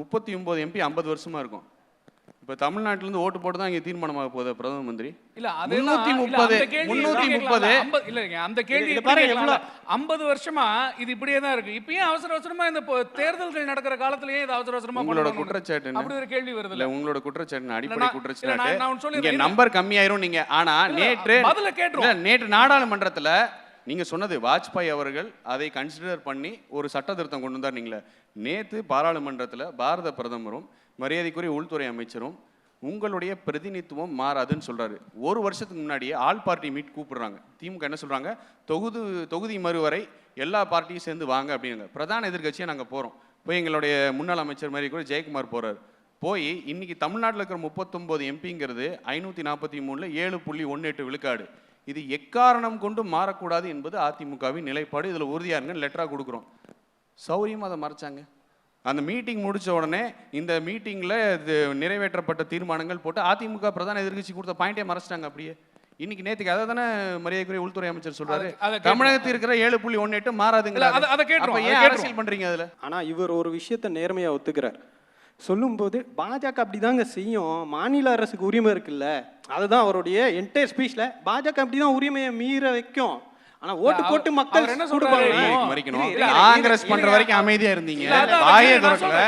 39 MP 50 வருஷமா இருக்கும். இப்ப தமிழ்நாட்டுல இருந்து ஓட்டு போட்டு தான் இங்க தீர்மானமாக போகுது பிரதம மந்திரி. இல்ல அது 330 இல்லங்க அந்த கேள்வி பாருங்க 50 வருஷமா இது இப்படியே தான் இருக்கு. இப்ப ஏன் அவசர அவசரமா இந்த தேர்தல்கள் நடக்கிற காலத்திலேயே இது அவசர அவசரமா உங்களோட குற்றச்சாட்டு அப்படி ஒரு கேள்வி வருது இல்ல உங்களோட குற்றச்சாட்டு அடிப்படை குற்றச்சாட்டு இங்க நம்பர் கம்மியாயிரும் நீங்க. ஆனா நேற்று நாடாளுமன்றத்துல நீங்க சொன்னது வாஜ்பாய் அவர்கள் அதை கன்சிடர் பண்ணி ஒரு சட்ட திருத்தம் கொண்டு வந்தார். நீங்களே நேற்று பாராளுமன்றத்தில் பாரத பிரதமரும் மரியாதைக்குரிய உள்துறை அமைச்சரும் உங்களுடைய பிரதிநிதித்துவம் மாறாதுன்னு சொல்றாரு. ஒரு வருஷத்துக்கு முன்னாடியே ஆல் பார்ட்டி மீட் கூப்பிடுறாங்க. திமுக என்ன சொல்றாங்க, தொகுதி மறுவரை எல்லா பார்ட்டியும் சேர்ந்து வாங்க அப்படிங்க. பிரதான எதிர்கட்சியாக நாங்கள் போகிறோம். போய் எங்களுடைய முன்னாள் அமைச்சர் மாதிரி கூட ஜெயக்குமார் போறாரு. போய் இன்னைக்கு தமிழ்நாட்டில் இருக்கிற 39 எம்பிங்கிறது 543ல் 7.18 விழுக்காடு. இது எக்காரணம் கொண்டு மாறக்கூடாது என்பது அதிமுகவின் நிலைப்பாடு. இதில் உறுதியாக இருங்க, லெட்டராக கொடுக்குறோம். சௌரியமாக அதை மறைச்சாங்க. அந்த மீட்டிங் முடிச்ச உடனே இந்த மீட்டிங்கில் நிறைவேற்றப்பட்ட தீர்மானங்கள் போட்டு அதிமுக பிரதான எதிர்கட்சி கொடுத்த பாயிண்டே மறைச்சிட்டாங்க. அப்படியே இன்னைக்கு நேற்றுக்கு அதை தானே மரியாதைக்குரிய உள்துறை அமைச்சர் சொல்றாரு. தமிழகத்தில் இருக்கிற 7.18 மாறாதுங்க. ஏன் அரசியல் பண்றீங்க அதுல? ஆனா இவர் ஒரு விஷயத்த நேர்மையா ஒத்துக்கிறார். சொல்லும்போது பாஜக அப்படிதாங்க செய்யும், மாநில அரசுக்கு உரிமை இருக்குல்ல, அதுதான் அவருடைய என்டையர் ஸ்பீச்ல பாஜக அப்படிதான் உரிமையை மீற வைக்கும். ஆனா ஓட்டு போட்டு மக்கள் என்ன சொல்றாங்க, காங்கிரஸ் பண்ற வரைக்கும் அமைதியா இருந்தீங்க, வாயே திறக்கல,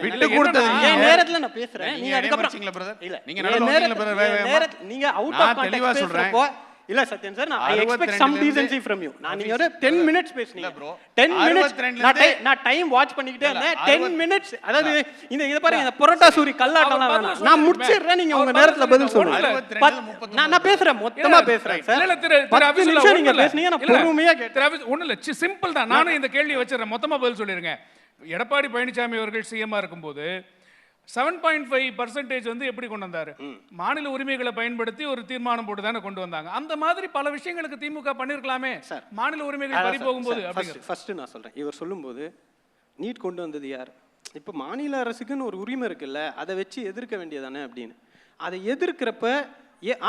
விட்டு கொடுத்தது ஏன் நேரத்துல நான் பேசுறேன். நீங்க அதுக்கப்புறம் பிரதர் நீங்க நேரத்துல பிரதர் நீங்க அவுட் ஆஃப் தெளிவா சொல்றேன். இல்ல சத்யன் சார், நான் I expect some decency from you. நீங்க ஒரு 10 minutes பேசுனீங்க. 10 minutes நான் டைம் வாட்ச் பண்ணிக்கிட்டே இருந்தேன். 10 minutes அதாவது இத பாருங்க, இந்த புரோட்டா சூரி கல்லாட்டலாம் வேணாம், நான் முடிச்சிடுறேன், நீங்க உங்க நேரத்துல பதில் சொல்லுங்க. நான் பேசுறேன், மொத்தமா பேசுறேன் சார். இல்ல திரு அபிஷேக் நீங்க பேசுனீங்க, நான் பொறுமையா கேட்டேன். ஒண்ணு இல்ல, சிம்பிள் தான். நானும் இந்த கேள்வி வச்சிரேன், மொத்தமா பதில் சொல்லிருங்க. எடப்பாடி பழனிசாமி அவர்கள் சிஎம்மா இருக்கும்போது 7.5% வந்து எப்படி கொண்டு வந்தாரு? மாநில உரிமைகளை பயன்படுத்தி ஒரு தீர்மானம் போட்டு தானே கொண்டு வந்தாங்க. அந்த மாதிரி பல விஷயங்களுக்கு திமுக பண்ணிருக்கலாமே மாநில உரிமைகள் பறி போகும்போது. ஃபர்ஸ்ட் நான் சொல்றேன், இவர் சொல்லும்போது நீட் கொண்டு வந்தது யார்? இப்போ மாநில அரசுக்குன்னு ஒரு உரிமை இருக்குல்ல, அதை வச்சு எதிர்க்க வேண்டியதானே அப்படின்னு. அதை எதிர்க்கிறப்ப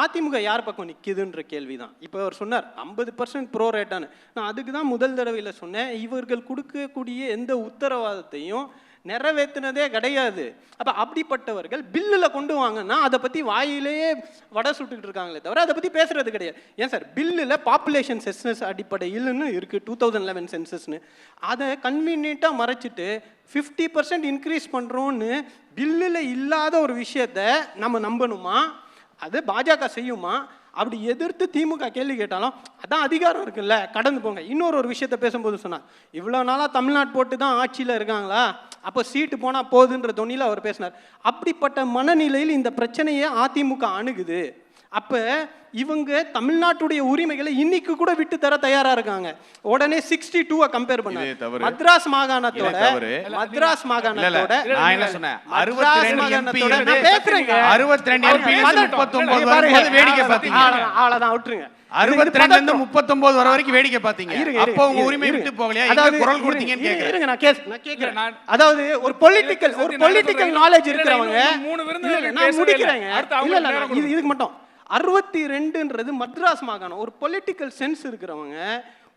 அதிமுக யார் பக்கம் நிற்குதுன்ற கேள்விதான். இப்போ அவர் சொன்னார் 50% ப்ரோ ரேட்டான்னு. நான் அதுக்கு தான் முதல் தடவையில் சொன்னேன், இவர்கள் கொடுக்கக்கூடிய எந்த உத்தரவாதத்தையும் நிறைவேற்றினதே கிடையாது. அப்போ அப்படிப்பட்டவர்கள் பில்லில் கொண்டு வாங்கன்னா அதை பற்றி வாயிலேயே வடை சுட்டுக்கிட்டு இருக்காங்களே தவிர அதை பற்றி பேசுறது கிடையாது. ஏன் சார், பில்லில் பாப்புலேஷன் சென்சஸ் அடிப்படையில்னு இருக்குது, 2011 சென்சஸ்னு. அதை கன்வீனியண்ட்டாக மறைச்சிட்டு 50% இன்க்ரீஸ் பண்ணுறோன்னு பில்லில் இல்லாத ஒரு விஷயத்த நம்ம நம்பணுமா? அது பாஜக செய்யுமா? அப்படி எதிர்த்து திமுக கேள்வி கேட்டாலும் அதான் அதிகாரம் இருக்குல்ல, கடந்து போங்க. இன்னொரு விஷயத்த பேசும்போது சொன்னார், இவ்வளோ நாளாக தமிழ்நாடு போட்டு தான் ஆட்சியில் இருக்காங்களா, அப்போ சீட்டு போனால் போகுதுன்ற தொனியில் அவர் பேசினார். அப்படிப்பட்ட மனநிலையில் இந்த பிரச்சனையை அதிமுக அணுகுது. அப்போ இவங்க தமிழ்நாட்டுடைய உரிமைகளை இன்னைக்கு கூட விட்டு தர தயாரா இருக்காங்க. உடனே 62 கம்பேர் பண்ணாங்க. மദ്രാஸ் மாகாணத்தோட மദ്രാஸ் மாகாணத்தோட நான் என்ன சொன்னேன், 62 எம்பி நான் பேசுறேங்க, 62 எம்பி 39 வரும்போது வேடிக்கை பாத்தீங்க. அவ்வளவுதான், விட்டுருங்க. 62ல இருந்து 39 வர வரைக்கும் வேடிக்கை பாத்தீங்க. அப்போ உங்க உரிமை விட்டு போகலையா? எங்க குரல் கொடுத்தீங்கன்னு கேக்குறேன். இருங்க, நான் கேக்குறேன். அதாவது ஒரு பொலிட்டிக்கல் நாலேஜ் இருக்கிறவங்க, நான் முடிக்கிறேன். இல்ல இதுக்கு மட்டும் 62ன்றது மദ്രാஸ் மாகாணம். ஒரு பொலிட்டிக்கல் சென்ஸ் இருக்கிறவங்க,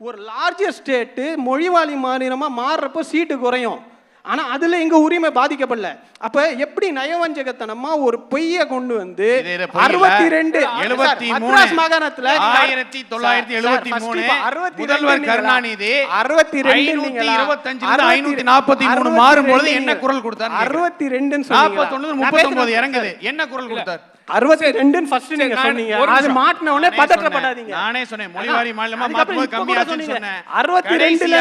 ஒரு லார்ஜர் ஸ்டேட்டு மொழிவாளி மாநிலமா மாறுறப்போ சீட்டு குறையும். ஆனா அதுல எங்க உரிமை பாதிக்கப்படல. அப்ப எப்படி நயவஞ்சகத்தனமா ஒரு பொய்ய கொண்டு வந்து 62 மദ്രാஸ் மாகாணத்துல 1973 முதல்வர் கருணாநிதி 525 மாறும்போது என்ன குரல் கொடுத்தார்? 62 39 இறங்குது, என்ன குரல் கொடுத்தார்? 62 ஃபர்ஸ்ட் நீங்க சொன்னீங்க, அது மாட்டன உடனே பதற்றப்படாதீங்க. நானே சொன்னேன் மொழிவாரி மாநிலமா மாத்தும்போது கம்மியாச்சுன்னு சொன்னேன். 62ல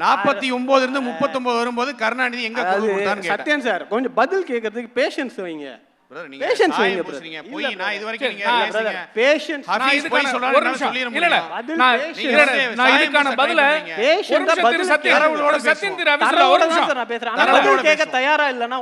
49 இருந்து 39 வரும்போது கருணாநிதி எங்க குரல் கொடுத்தான்னு கேட்டேன். சத்யன் சார், கொஞ்சம் பதில் கேக்குறதுக்கு பேஷன்ஸ் வைங்க. பேஷன்ஸ் வைங்க பிரதர். போய் நான் இது வரைக்கும் நீங்க பேசுங்க. பேஷன்ஸ் ஹபீஸ் போய் சொல்றாரு, சொல்லிர முடியல. நான் இதுக்கான பதில பேஷன்ஸ் பதில் சத்யன் திரு அபிஷேக் ஒரு நிமிஷம் நான் பேசுறேன். பதில் கேட்க தயாரா இல்லனா